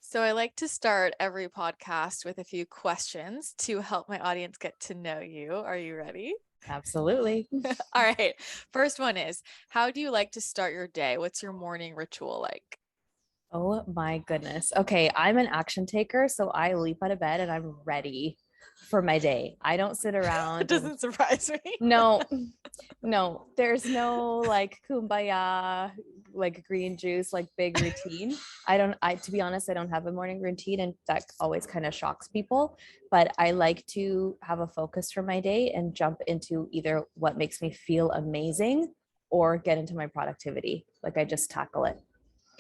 So I like to start every podcast with a few questions to help my audience get to know you. Are you ready? Absolutely. All right. First one is, how do you like to start your day? What's your morning ritual like? Oh my goodness. Okay, I'm an action taker, so I leap out of bed and I'm ready for my day. I don't sit It around and doesn't surprise me. no, no, there's no like kumbaya, like green juice, like big routine. I to be honest, I don't have a morning routine and that always kind of shocks people, but I like to have a focus for my day and jump into either what makes me feel amazing or get into my productivity. Like I just tackle it.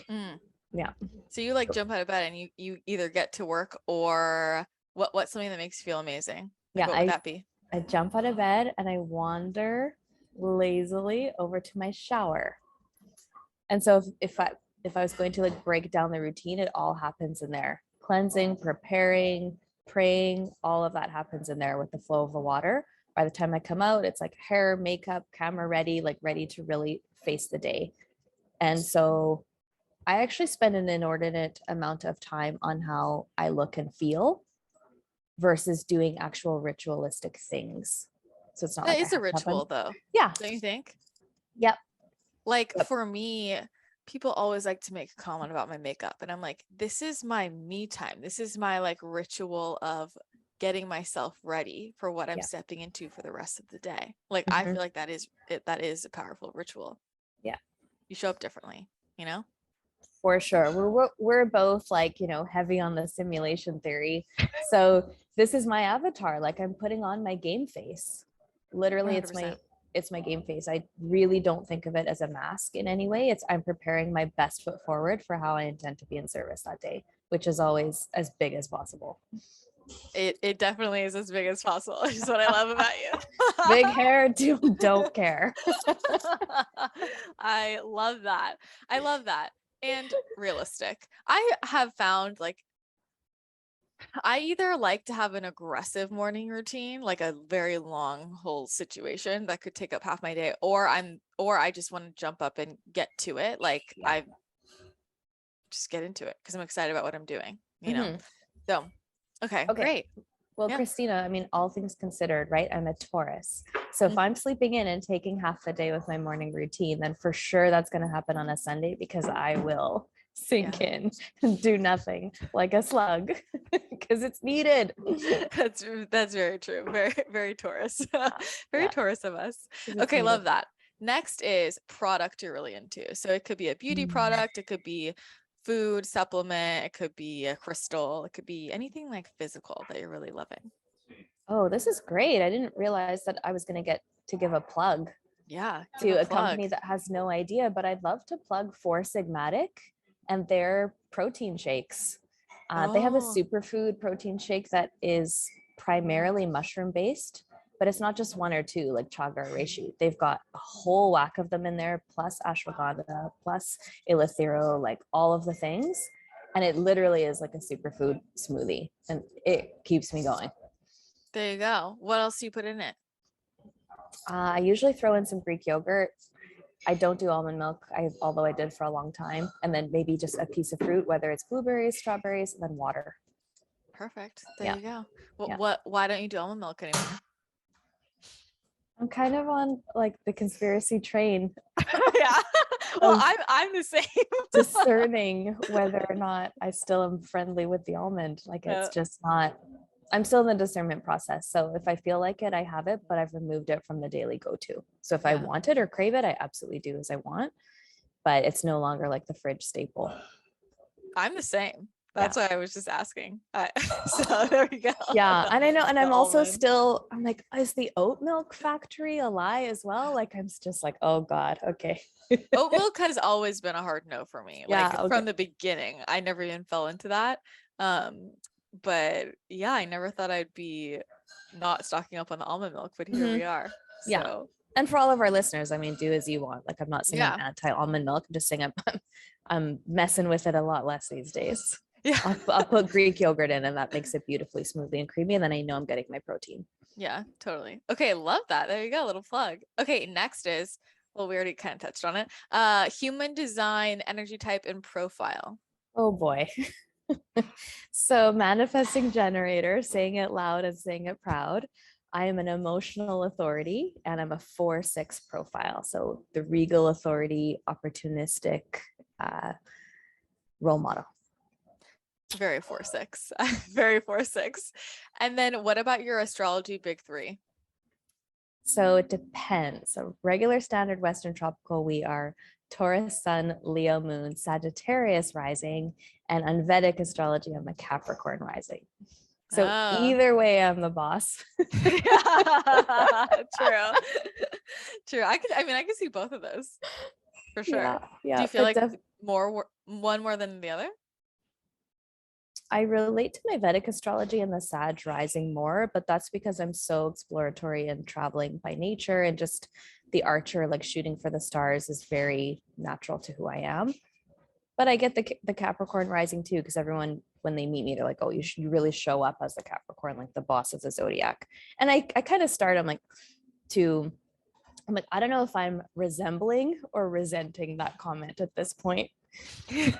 Mm. Yeah. So you like jump out of bed and you either get to work or what's something that makes you feel amazing? Like Yeah, what would that be? I jump out of bed and I wander lazily over to my shower. And so if I was going to like break down the routine, it all happens in there. Cleansing, preparing, praying, all of that happens in there with the flow of the water. By the time I come out, it's like hair, makeup, camera ready, like ready to really face the day. And so I actually spend an inordinate amount of time on how I look and feel versus doing actual ritualistic things. So it's not That like I is a have to have ritual though, yeah. don't you think? Yep. Like Yep. for me, people always like to make a comment about my makeup, and I'm like, this is my me time. This is my like ritual of getting myself ready for what I'm Yeah. stepping into for the rest of the day. Like I Mm-hmm. feel like that is a powerful ritual. Yeah. You show up differently, you know? For sure. We're both like, heavy on the simulation theory. So this is my avatar. Like I'm putting on my game face. Literally, it's 100%. my game face. I really don't think of it as a mask in any way. It's I'm preparing my best foot forward for how I intend to be in service that day, which is always as big as possible. It definitely is as big as possible. Which is what I love about you. Big hair, don't care. I love that. I love that. And realistic. I have found like I either like to have an aggressive morning routine, like a very long whole situation that could take up half my day, or I just want to jump up and get to it. Like Yeah. I just get into it because I'm excited about what I'm doing, Mhm. So, okay, Okay. great. Well, Yeah. Christina, I mean, all things considered, right? I'm a Taurus. So if Mm, I'm sleeping in and taking half the day with my morning routine, then for sure that's going to happen on a Sunday because I will sink yeah. in and do nothing like a slug because it's needed. That's very true. Very, very Taurus. Very Yeah. Taurus of us. 'Cause it's Okay, needed. love that. Next is product you're really into. So it could be a beauty product, it could be food supplement, it could be a crystal, it could be anything like physical that you're really loving. Oh, this is great. I didn't realize that I was going to get to give a plug Yeah, give to a a plug. company that has no idea, but I'd love to plug Four Sigmatic and their protein shakes. They have a Oh, superfood protein shake that is primarily mushroom based, but it's not just one or two like chaga or reishi. They've got a whole whack of them in there, plus ashwagandha, plus eleuthero, like all of the things. And it literally is like a superfood smoothie and it keeps me going. there you go. What else do you put in it? I usually throw in some Greek yogurt. I don't do almond milk, although I did for a long time. And then maybe just a piece of fruit, whether it's blueberries, strawberries, and then water. Perfect. There Yeah. you go. Yeah. Why don't you do almond milk anymore? I'm kind of on like the conspiracy train Yeah. Well, of I'm the same. discerning whether or not I still am friendly with the almond. Like it's just not, I'm still in the discernment process. So if I feel like it, I have it, but I've removed it from the daily go to. So if I Yeah. want it or crave it, I absolutely do as I want, but it's no longer like the fridge staple. I'm the same. Yeah. That's why I was just asking. So there we go. Yeah. And I know, and The I'm also almond. still, I'm like, is the oat milk factory a lie as well? Like, I'm just like, oh God, okay. Oat milk has always been a hard no for me. Yeah. Like from Okay. the beginning, I never even fell into that. But yeah, I never thought I'd be not stocking up on the almond milk, but here Mhm. we are. Yeah. So And for all of our listeners, I mean, do as you want. Like, I'm not saying I'm yeah. anti almond milk. I'm just saying I'm messing with it a lot less these days. Yeah. I'll put Greek yogurt in, and that makes it beautifully smoothly and creamy. And then I know I'm getting my protein. Yeah, totally. Okay, love that. There you go, little plug. Okay, next is, well, we already kind of touched on it. Human design, energy type, and profile. Oh boy. So manifesting generator, saying it loud and saying it proud. I am an emotional authority and I'm a 4-6 profile. So the regal authority, opportunistic uh, role model. Very 4-6. Very 4-6. And then what about your astrology big three? So it depends. So regular standard Western tropical, we are Taurus sun, Leo moon, Sagittarius rising, and Unvedic astrology, I'm a Capricorn rising. So Oh. either way, I'm the boss. True. True. I can see both of those for sure. Yeah, Do yeah. you feel like one more than the other? I relate to my Vedic astrology and the Sag rising more, but that's because I'm so exploratory and traveling by nature, and just the archer, like shooting for the stars, is very natural to who I am. But I get the Capricorn rising too, because everyone, when they meet me, they're like, "Oh, you really show up as a Capricorn, like the boss of the zodiac." And I kind of start, I'm like, I don't know if I'm resembling or resenting that comment at this point. There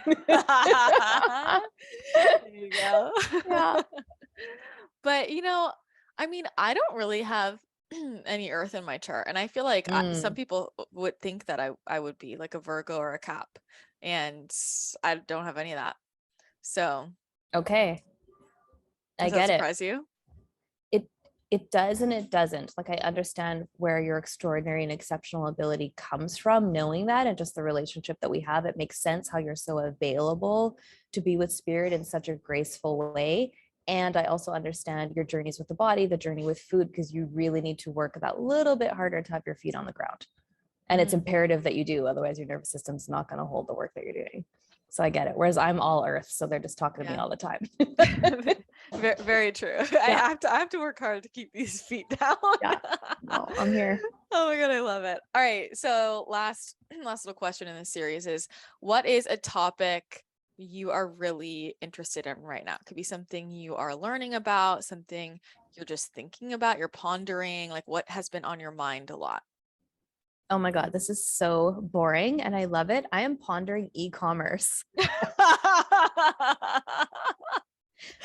you go. Yeah. But I don't really have any earth in my chart, and I feel like some people would think that I would be like a Virgo or a Cap, and I don't have any of that. So Okay. I does that get it. surprise you? It does and it doesn't. Like, I understand where your extraordinary and exceptional ability comes from, knowing that, and just the relationship that we have. It makes sense how you're so available to be with spirit in such a graceful way. And I also understand your journeys with the body, the journey with food, because you really need to work that little bit harder to have your feet on the ground. And it's imperative that you do, otherwise your nervous system's not going to hold the work that you're doing. So I get it. Whereas I'm all earth, so they're just talking to me all the time. Very, very true. Yeah. I have to work hard to keep these feet down. Yeah. No, I'm here. Oh my God, I love it. All right. So last little question in this series is, what is a topic you are really interested in right now? It could be something you are learning about, something you're just thinking about, you're pondering, like what has been on your mind a lot. Oh my God, this is so boring and I love it. I am pondering e-commerce.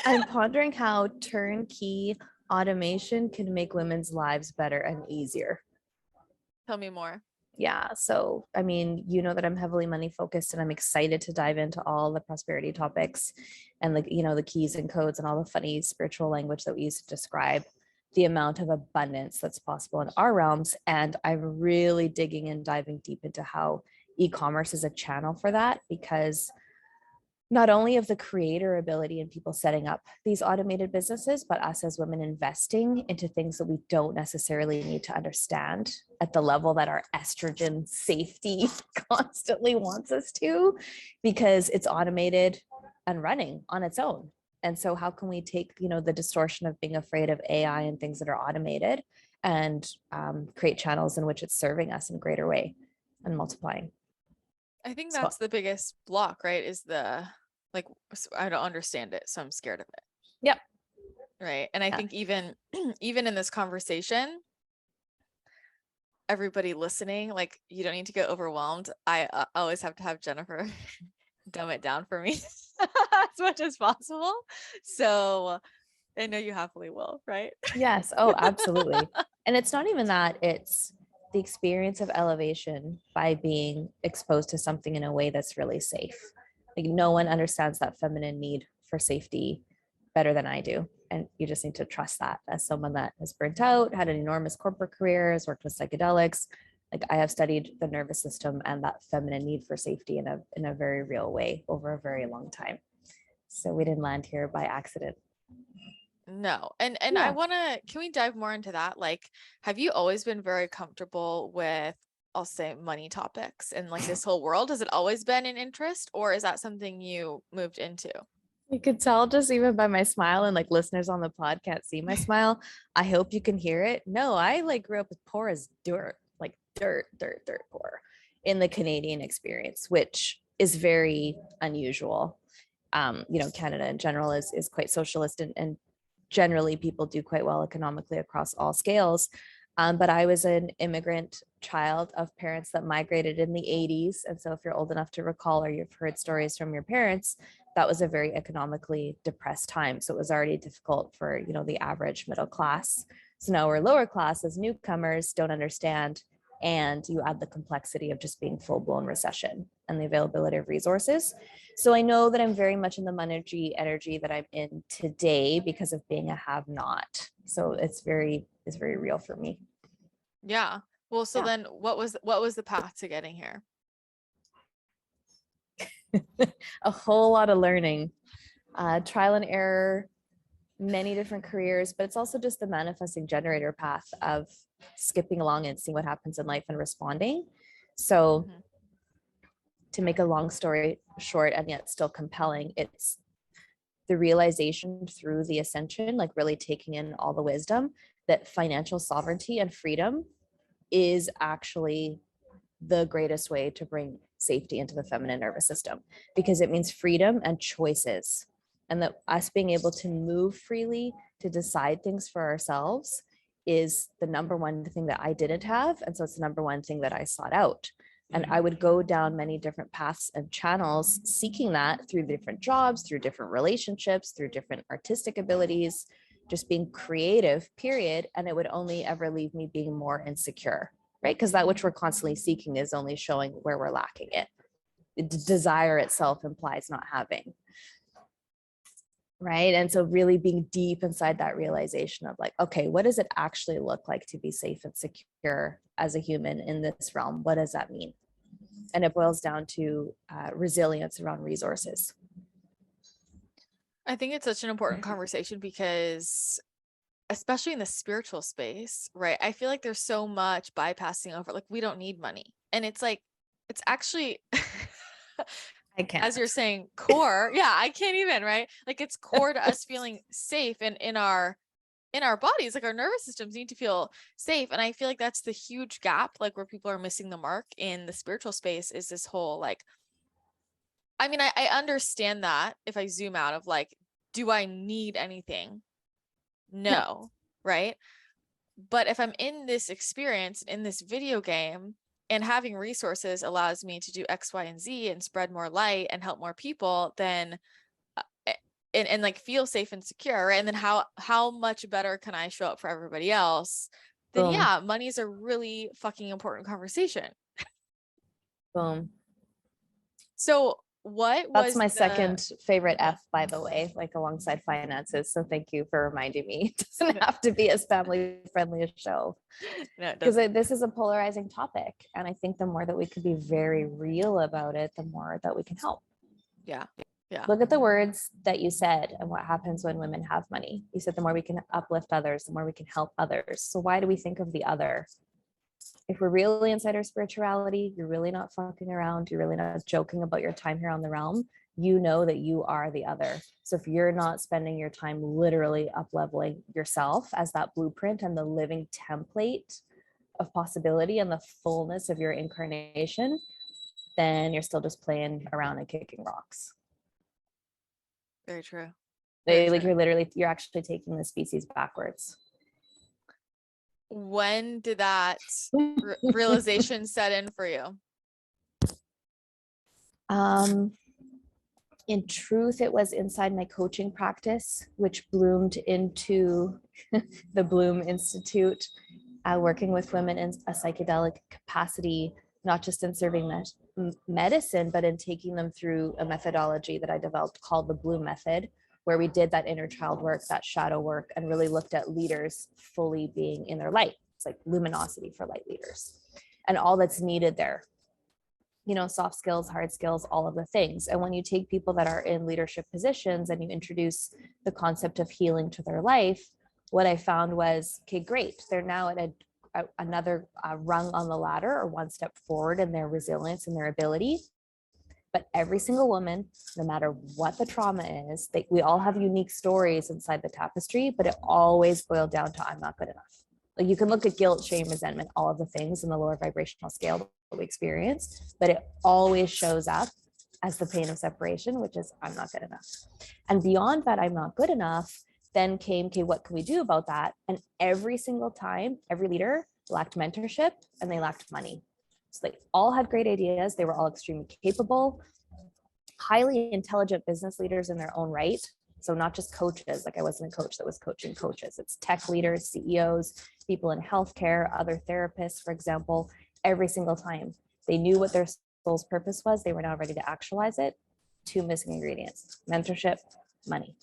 I'm pondering how turnkey automation can make women's lives better and easier. Tell me more. Yeah. So, I mean, you know that I'm heavily money focused and I'm excited to dive into all the prosperity topics and, like, the keys and codes and all the funny spiritual language that we use to describe the amount of abundance that's possible in our realms. And I'm really digging and diving deep into how e-commerce is a channel for that, because not only of the creator ability and people setting up these automated businesses, but us as women investing into things that we don't necessarily need to understand at the level that our estrogen safety constantly wants us to, because it's automated and running on its own. And so how can we take, the distortion of being afraid of AI and things that are automated, and create channels in which it's serving us in a greater way and multiplying? I think So that's the biggest block, right? Is I don't understand it, so I'm scared of it. Yep. Right. And I think even in this conversation, everybody listening, like, you don't need to get overwhelmed. I always have to have Jennifer dumb it down for me as much as possible. So I know you happily will, right? Yes. Oh, absolutely. And it's not even that, it's the experience of elevation by being exposed to something in a way that's really safe. Like, no one understands that feminine need for safety better than I do. And you just need to trust that, as someone that has burnt out, had an enormous corporate career, has worked with psychedelics. Like, I have studied the nervous system and that feminine need for safety in a very real way over a very long time. So we didn't land here by accident. No. And I Yeah. can we dive more into that? Like, have you always been very comfortable with, I'll say, money topics and like this whole world? Has it always been an interest, or is that something you moved into? You could tell just even by my smile, and like listeners on the pod can't see my smile. I hope you can hear it. No, I like grew up with poor as dirt, like dirt poor in the Canadian experience, which is very unusual. Canada in general is quite socialist, and generally people do quite well economically across all scales. But I was an immigrant child of parents that migrated in the 80s. And so if you're old enough to recall, or you've heard stories from your parents, that was a very economically depressed time. So it was already difficult for, you know, the average middle class. So now we're lower class as newcomers, don't understand. And you add the complexity of just being full-blown recession and the availability of resources. So I know that I'm very much in the monetary energy that I'm in today because of being a have-not. So it's very real for me. Yeah. Well, so Yeah. then what was the path to getting here? A whole lot of learning, trial and error, many different careers, but it's also just the manifesting generator path of skipping along and seeing what happens in life and responding. So Mhm. to make a long story short and yet still compelling, it's the realization through the ascension, like really taking in all the wisdom, that financial sovereignty and freedom is actually the greatest way to bring safety into the feminine nervous system, because it means freedom and choices, and that us being able to move freely to decide things for ourselves is the number one thing that I didn't have. And so it's the number one thing that I sought out. And I would go down many different paths and channels seeking that through different jobs, through different relationships, through different artistic abilities, just being creative, period. And it would only ever leave me being more insecure, right? Because that which we're constantly seeking is only showing where we're lacking it. The desire itself implies not having, right? And so really being deep inside that realization of like, okay, what does it actually look like to be safe and secure as a human in this realm? What does that mean? And it boils down to resilience around resources. I think it's such an important conversation because especially in the spiritual space, right? I feel like there's so much bypassing over, like, we don't need money. And it's like, it's actually, I can't. as you're saying, core. Yeah, I can't even, right? Like, it's core to us feeling safe and in our bodies, like our nervous systems need to feel safe. And I feel like that's the huge gap, like where people are missing the mark in the spiritual space, is this whole like, I mean, I understand that if I zoom out of like, do I need anything? No, right? But if I'm in this experience, in this video game, and having resources allows me to do X, Y, and Z and spread more light and help more people, then and like feel safe and secure, right? And then how much better can I show up for everybody else? Then Boom. yeah, money is a really fucking important conversation. Boom. So what That's was my the second favorite F, by the way, like alongside finances. So thank you for reminding me. It doesn't have to be as family friendly a show, no, it because doesn't. this is a polarizing topic. And I think the more that we can be very real about it, the more that we can help. Yeah. Yeah. Look at the words that you said and what happens when women have money. You said the more we can uplift others, the more we can help others. So why do we think of the other? If we're really inside our spirituality, you're really not fucking around, you're really not joking about your time here on the realm, you know that you are the other. So if you're not spending your time literally up leveling yourself as that blueprint and the living template of possibility and the fullness of your incarnation, then you're still just playing around and kicking rocks. Very true. Very Like true. you're actually taking the species backwards. When did that realization set in for you? Um, in truth, it was inside my coaching practice, which bloomed into the Bloom Institute, working with women in a psychedelic capacity, not just in serving medicine, but in taking them through a methodology that I developed called the Bloom Method, where we did that inner child work, that shadow work, and really looked at leaders fully being in their light. It's like luminosity for light leaders and all that's needed there, you know, soft skills, hard skills, all of the things. And when you take people that are in leadership positions and you introduce the concept of healing to their life, what I found was, okay, great. They're now at another rung on the ladder, or one step forward in their resilience and their ability. But every single woman, no matter what the trauma is, we all have unique stories inside the tapestry, but it always boiled down to, I'm not good enough. Like you can look at guilt, shame, resentment, all of the things in the lower vibrational scale that we experience, but it always shows up as the pain of separation, which is, I'm not good enough. And beyond that, I'm not good enough, then came, okay, what can we do about that? And every single time, every leader lacked mentorship and they lacked money. So they all had great ideas. They were all extremely capable, highly intelligent business leaders in their own right. So not just coaches, like I wasn't a coach that was coaching coaches. It's tech leaders, CEOs, people in healthcare, other therapists, for example. Every single time they knew what their soul's purpose was, they were now ready to actualize it. Two missing ingredients: mentorship, money.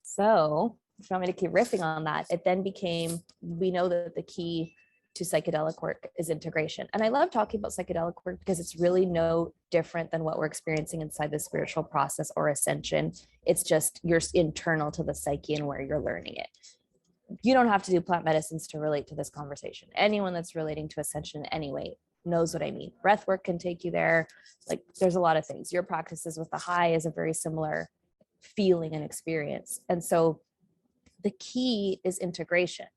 So if you want me to keep riffing on that, it then became, we know that the key to psychedelic work is integration. And I love talking about psychedelic work because it's really no different than what we're experiencing inside the spiritual process or ascension. It's just you're internal to the psyche and where you're learning it. You don't have to do plant medicines to relate to this conversation. Anyone that's relating to ascension anyway knows what I mean. Breath work can take you there. Like there's a lot of things. Your practices with the Ahai is a very similar feeling and experience. And so the key is integration.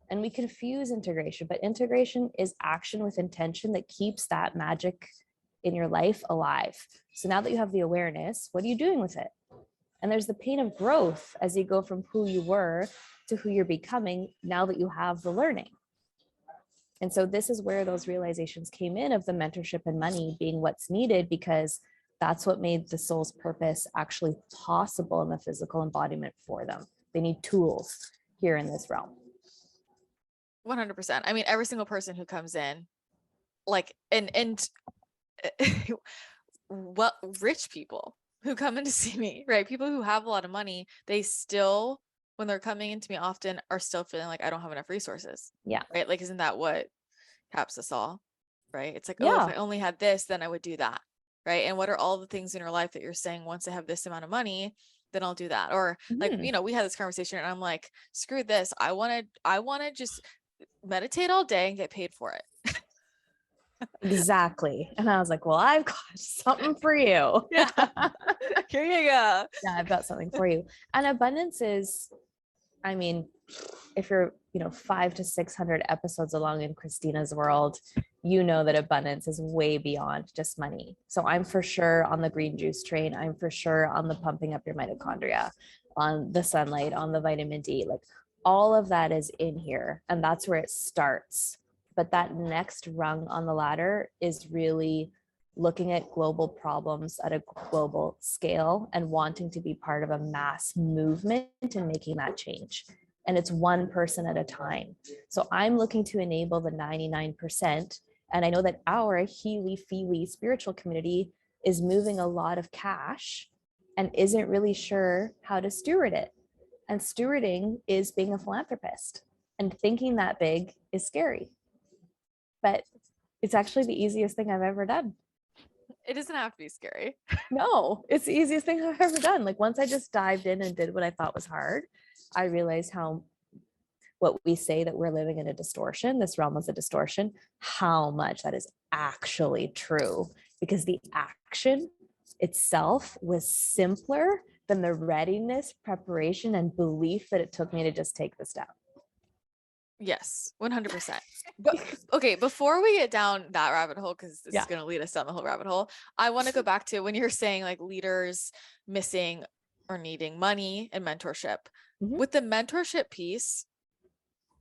And we confuse integration, but integration is action with intention that keeps that magic in your life alive. So now that you have the awareness, what are you doing with it? And there's the pain of growth as you go from who you were to who you're becoming now that you have the learning. And so this is where those realizations came in of the mentorship and money being what's needed, because that's what made the soul's purpose actually possible in the physical embodiment for them. They need tools here in this realm. 100%. I mean, every single person who comes in, like, and what rich people who come in to see me, right? People who have a lot of money, they still, when they're coming into me often, are still feeling like I don't have enough resources. Yeah. Right. Like, isn't that what caps us all? Right. It's like, Yeah. oh, if I only had this, then I would do that. Right. And what are all the things in your life that you're saying, once I have this amount of money, then I'll do that? Or like, you know, we had this conversation and I'm like, screw this. I want to just meditate all day and get paid for it. Exactly. And I was like, well, I've got something for you. Yeah. Here you go. Yeah, I've got something for you. And abundance is, I mean, if you're, 500 to 600 episodes along in Christina's world, you know that abundance is way beyond just money. So I'm for sure on the green juice train. I'm for sure on the pumping up your mitochondria, on the sunlight, on the vitamin D. Like all of that is in here. And that's where it starts. But that next rung on the ladder is really looking at global problems at a global scale and wanting to be part of a mass movement and making that change. And it's one person at a time. So I'm looking to enable the 99%. And I know that our Healy Feely spiritual community is moving a lot of cash and isn't really sure how to steward it. And stewarding is being a philanthropist. And thinking that big is scary. But it's actually the easiest thing I've ever done. It doesn't have to be scary. No, it's the easiest thing I've ever done. Like once I just dived in and did what I thought was hard, I realized how what we say that we're living in a distortion, this realm is a distortion, how much that is actually true, because the action itself was simpler than the readiness, preparation, and belief that it took me to just take the step. Yes, 100%. But okay, before we get down that rabbit hole, because this is going to lead us down the whole rabbit hole, I want to go back to when you're saying like leaders missing or needing money and mentorship. With the mentorship piece,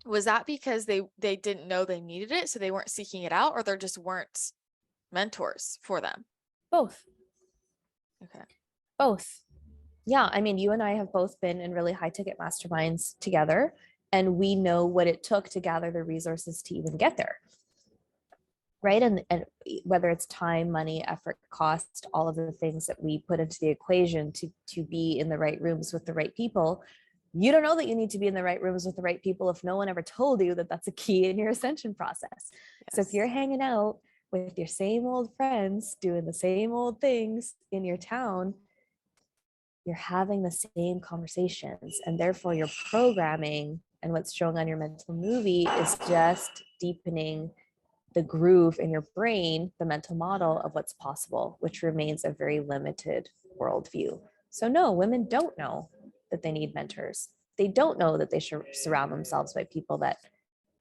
was that because they didn't know they needed it, so they weren't seeking it out, or there just weren't mentors for them? Both. Okay. Both. Yeah, I mean, you and I have both been in really high ticket masterminds together, and we know what it took to gather the resources to even get there. Right. And whether it's time, money, effort, cost, all of the things that we put into the equation to be in the right rooms with the right people, you don't know that you need to be in the right rooms with the right people if no one ever told you that that's a key in your ascension process. Yes. So if you're hanging out with your same old friends doing the same old things in your town, you're having the same conversations, and therefore your programming and what's showing on your mental movie is just deepening the groove in your brain, the mental model of what's possible, which remains a very limited worldview. So no, women don't know that they need mentors. They don't know that they should surround themselves by people that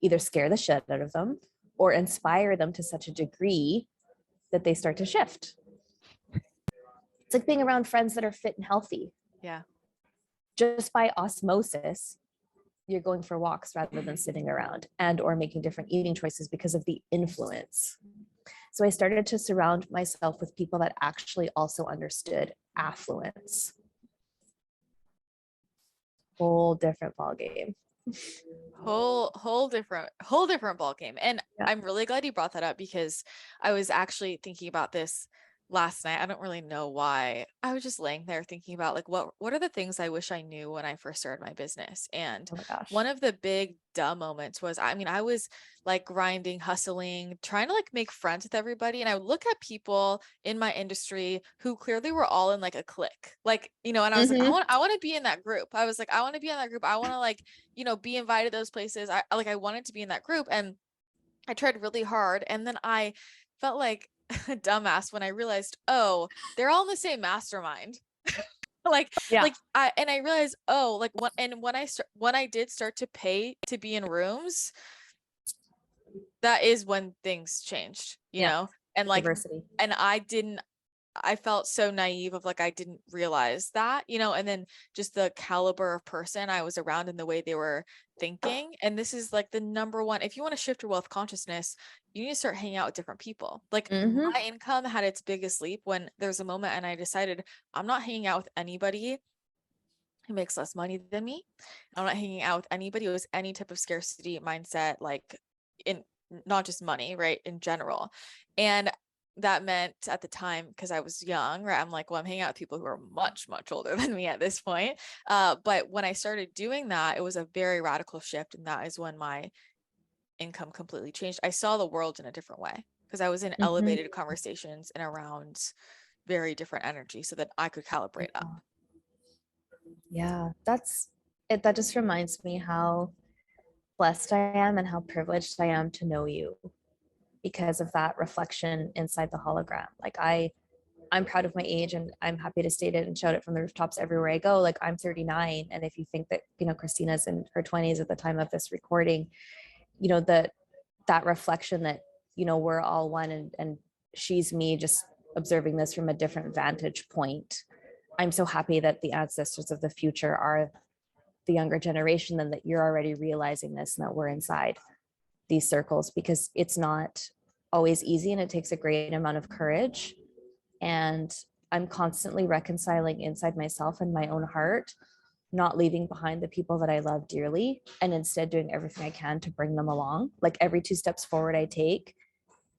either scare the shit out of them or inspire them to such a degree that they start to shift. It's like being around friends that are fit and healthy. Yeah. Just by osmosis, you're going for walks rather than sitting around and or making different eating choices because of the influence. So I started to surround myself with people that actually also understood affluence. Whole different ball game. Whole different ball game. And Yeah. I'm really glad you brought that up, because I was actually thinking about this last night. I don't really know why. I was just laying there thinking about like what are the things I wish I knew when I first started my business. And Oh my gosh. one of the big dumb moments was, I mean, I was like grinding, hustling, trying to like make friends with everybody. And I would look at people in my industry who clearly were all in like a clique. Like, you know, and I was like, I want to be in that group. I was like, I want to be in that group. I want to like, you know, be invited to those places. I wanted to be in that group, and I tried really hard. And then I felt like a dumbass when I realized, oh, they're all in the same mastermind. like Yeah. I realized, oh, like when I did start to pay to be in rooms, that is when things changed, you know. And like Diversity. and I felt so naive of like, I didn't realize that, you know, and then just the caliber of person I was around and the way they were thinking. And this is like the number one, if you want to shift your wealth consciousness, you need to start hanging out with different people. Like my income had its biggest leap when there's a moment and I decided I'm not hanging out with anybody who makes less money than me. I'm not hanging out with anybody who has any type of scarcity mindset, like in not just money, right? In general. And that meant at the time, because I was young, right? I'm like, well, I'm hanging out with people who are much, much older than me at this point. But when I started doing that, it was a very radical shift. And that is when my income completely changed. I saw the world in a different way because I was in elevated conversations and around very different energy so that I could calibrate up. Yeah, that's it. That just reminds me how blessed I am and how privileged I am to know you because of that reflection inside the hologram. Like I'm proud of my age and I'm happy to state it and shout it from the rooftops everywhere I go. Like I'm 39. And if you think that, you know, Christina's in her 20s at the time of this recording, you know, that reflection that, you know, we're all one and she's me just observing this from a different vantage point. I'm so happy that the ancestors of the future are the younger generation and that you're already realizing this and that we're inside these circles, because it's not always easy and it takes a great amount of courage. And I'm constantly reconciling inside myself and my own heart, not leaving behind the people that I love dearly and instead doing everything I can to bring them along. Like every 2 steps forward I take,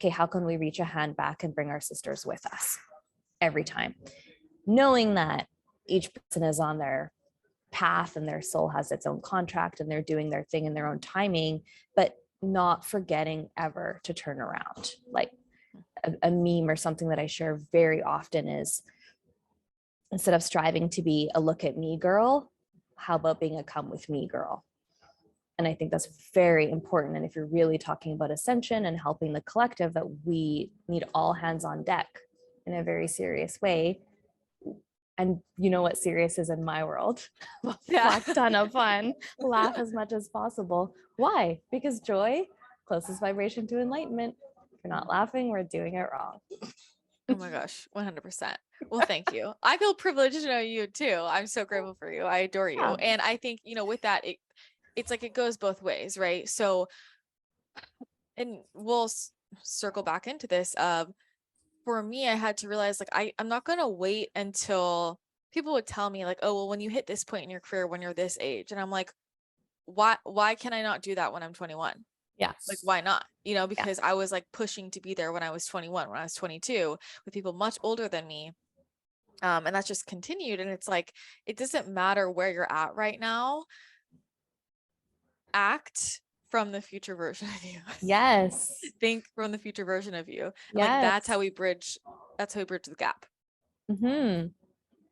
okay, how can we reach a hand back and bring our sisters with us every time? Knowing that each person is on their path and their soul has its own contract and they're doing their thing in their own timing, but not forgetting ever to turn around. Like a meme or something that I share very often is, instead of striving to be a look at me girl, how about being a come with me girl? And I think that's very important. And if you're really talking about ascension and helping the collective, that we need all hands on deck in a very serious way. And you know what serious is in my world? Fuck ton of fun. Laugh as much as possible. Why? Because joy, closest vibration to enlightenment. If you're not laughing, we're doing it wrong. Oh my gosh, 100%. Well, thank you. I feel privileged to know you too. I'm so grateful for you. I adore you. Yeah. And I think, you know, with that, it's like it goes both ways, right? So, and we'll circle back into this. For me, I had to realize like I'm not going to wait until people would tell me like, oh, well, when you hit this point in your career, when you're this age, and I'm like, why can I not do that when I'm 21? Yeah. Like, why not? You know, because I was like pushing to be there when I was 21, when I was 22 with people much older than me. And that's just continued. And it's like, it doesn't matter where you're at right now. Act from the future version of you. Yes. Think from the future version of you. And Yes. like, that's how we bridge the gap.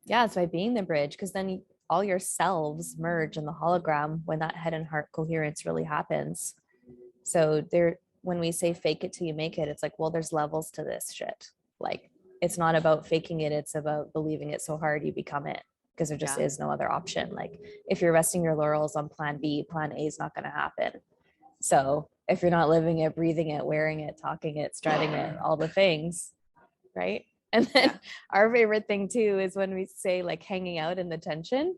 Yeah, it's by being the bridge, because then all your selves merge in the hologram when that head and heart coherence really happens. So there, when we say fake it till you make it, it's like, well, there's levels to this shit. Like, it's not about faking it, it's about believing it so hard you become it, because there just is no other option. Like, if you're resting your laurels on plan B, plan A is not going to happen. So if you're not living it, breathing it, wearing it, talking it, strutting it, all the things, right? And then our favorite thing too is when we say like hanging out in the tension,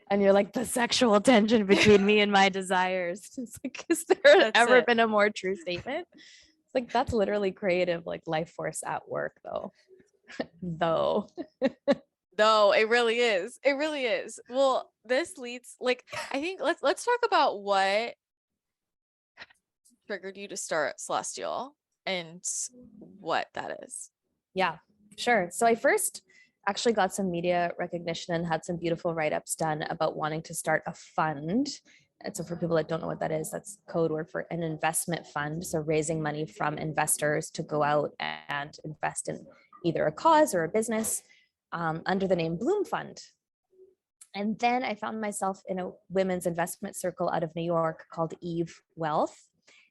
and you're like, the sexual tension between me and my desires. It's like, has there ever been a more true statement? Like that's literally creative, like life force at work though. Though. No, it really is. It really is. Well, this leads like I think let's talk about what triggered you to start Celestial and what that is. Yeah, sure. So I first actually got some media recognition and had some beautiful write-ups done about wanting to start a fund. And so for people that don't know what that is, that's code word for an investment fund. So raising money from investors to go out and invest in either a cause or a business under the name Bloom Fund. And then I found myself in a women's investment circle out of New York called Eve Wealth.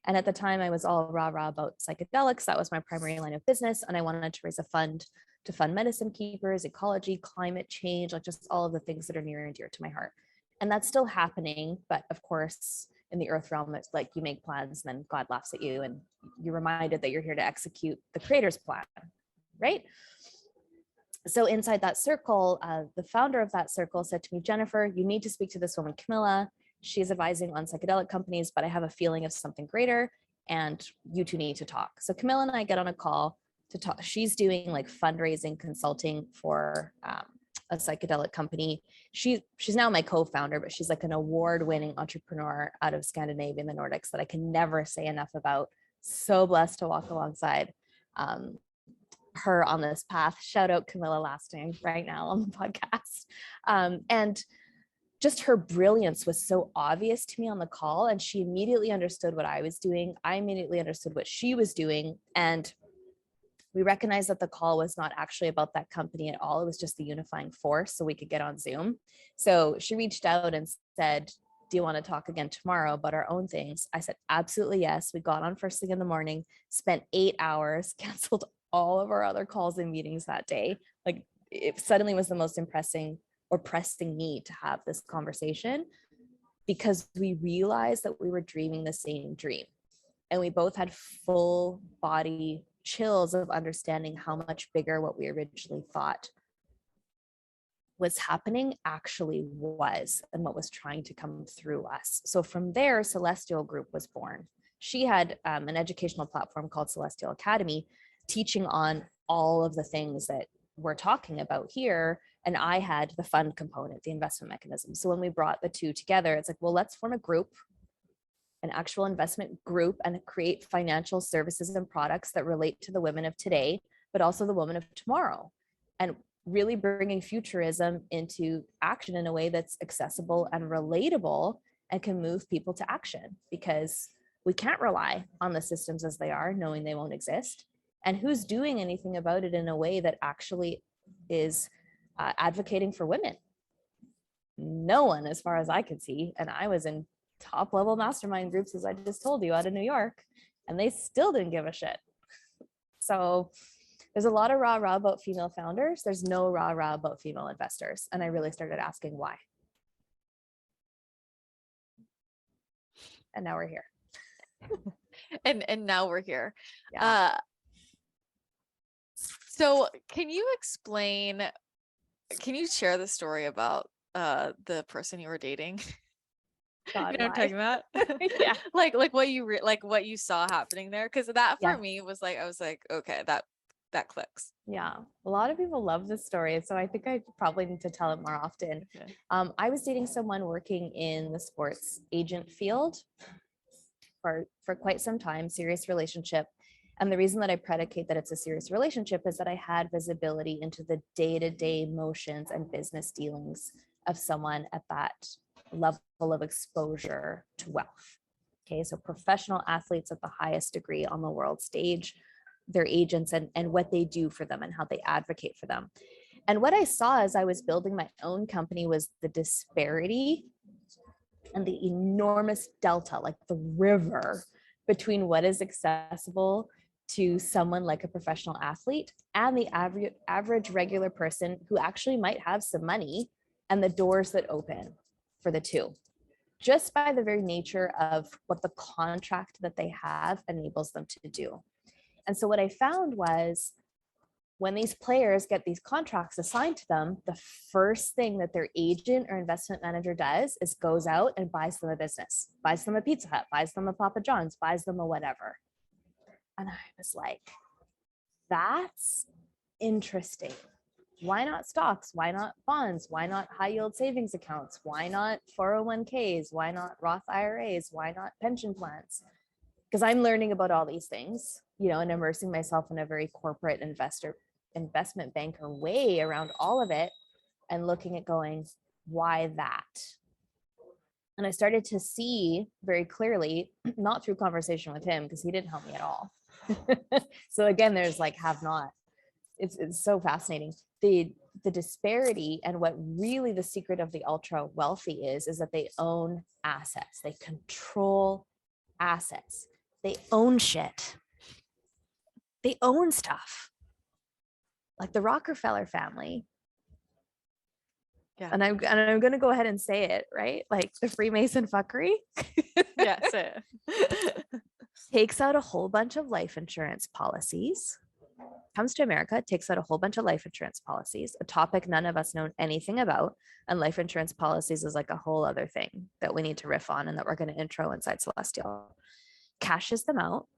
And at the time, I was all rah rah about psychedelics. That was my primary line of business. And I wanted to raise a fund to fund medicine keepers, ecology, climate change, like just all of the things that are near and dear to my heart. And that's still happening. But of course, in the earth realm, it's like you make plans and then God laughs at you and you're reminded that you're here to execute the creator's plan, right? So inside that circle, the founder of that circle said to me, Jennifer, you need to speak to this woman, Camilla. She's advising on psychedelic companies, but I have a feeling of something greater and you two need to talk. So Camilla and I get on a call to talk. She's doing like fundraising consulting for a psychedelic company. She's now my co-founder, but she's like an award-winning entrepreneur out of Scandinavia and the Nordics that I can never say enough about. So blessed to walk alongside her on this path. Shout out Camilla Lasting right now on the podcast. And just her brilliance was so obvious to me on the call. And she immediately understood what I was doing. I immediately understood what she was doing. And we recognized that the call was not actually about that company at all. It was just the unifying force so we could get on Zoom. So she reached out and said, do you want to talk again tomorrow about our own things? I said, absolutely yes. We got on first thing in the morning, spent 8 hours, canceled all of our other calls and meetings that day. Like it suddenly was the most pressing need to have this conversation because we realized that we were dreaming the same dream. And we both had full body chills of understanding how much bigger what we originally thought was happening actually was and what was trying to come through us. So from there, Celestial Group was born. She had an educational platform called Celestial Academy, teaching on all of the things that we're talking about here. And I had the fund component, the investment mechanism. So when we brought the two together, it's like, well, let's form a group, an actual investment group, and create financial services and products that relate to the women of today, but also the women of tomorrow. And really bringing futurism into action in a way that's accessible and relatable and can move people to action, because we can't rely on the systems as they are, knowing they won't exist. And who's doing anything about it in a way that actually is advocating for women? No one, as far as I could see. And I was in top level mastermind groups, as I just told you, out of New York, and they still didn't give a shit. So there's a lot of rah rah about female founders. There's no rah rah about female investors. And I really started asking why. And now we're here. And now we're here. Yeah. So can you share the story about the person you were dating? God, you know what I'm talking about? Yeah. like what you what you saw happening there, because that for Yeah. me was like, I was like, okay, that clicks. Yeah, a lot of people love this story, so I think I probably need to tell it more often. Okay. I was dating someone working in the sports agent field for quite some time, serious relationship. And the reason that I predicate that it's a serious relationship is that I had visibility into the day-to-day motions and business dealings of someone at that level of exposure to wealth. Okay, so professional athletes at the highest degree on the world stage, their agents and what they do for them and how they advocate for them. And what I saw as I was building my own company was the disparity and the enormous delta, like the river, between what is accessible to someone like a professional athlete and the average regular person who actually might have some money, and the doors that open for the two, just by the very nature of what the contract that they have enables them to do. And so what I found was, when these players get these contracts assigned to them, the first thing that their agent or investment manager does is goes out and buys them a business, buys them a Pizza Hut, buys them a Papa John's, buys them a whatever. And I was like, that's interesting. Why not stocks? Why not bonds? Why not high yield savings accounts? Why not 401ks? Why not Roth IRAs? Why not pension plans? Because I'm learning about all these things, and immersing myself in a very corporate investment banker way around all of it, and looking at going, why that? And I started to see very clearly, not through conversation with him, because he didn't help me at all. So again, there's like have not. It's so fascinating. The disparity, and what really the secret of the ultra wealthy is that they own assets. They control assets. They own shit. They own stuff. Like the Rockefeller family. Yeah. And I'm going to go ahead and say it, right? Like the Freemason fuckery. Yeah, say it. Takes out a whole bunch of life insurance policies, comes to America, takes out a whole bunch of life insurance policies, a topic none of us know anything about. And life insurance policies is like a whole other thing that we need to riff on and that we're going to intro inside Celestial. Cashes them out,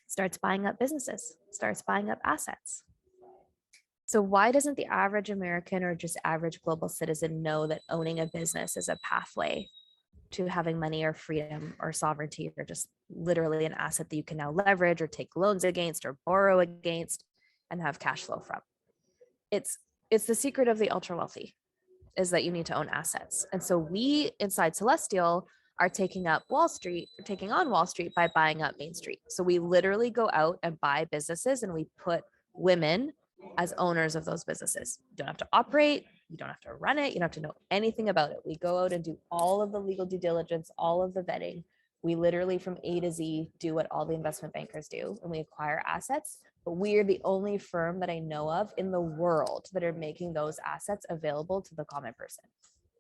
starts buying up businesses, starts buying up assets. So why doesn't the average American or just average global citizen know that owning a business is a pathway to having money or freedom or sovereignty, or just literally an asset that you can now leverage or take loans against or borrow against and have cash flow from? It's the secret of the ultra wealthy, is that you need to own assets. And so we inside Celestial are taking on Wall Street by buying up Main Street. So we literally go out and buy businesses, and we put women as owners of those businesses. You don't have to operate, you don't have to run it, you don't have to know anything about it. We go out and do all of the legal due diligence, all of the vetting. We literally from A to Z do what all the investment bankers do, and we acquire assets. But we are the only firm that I know of in the world that are making those assets available to the common person.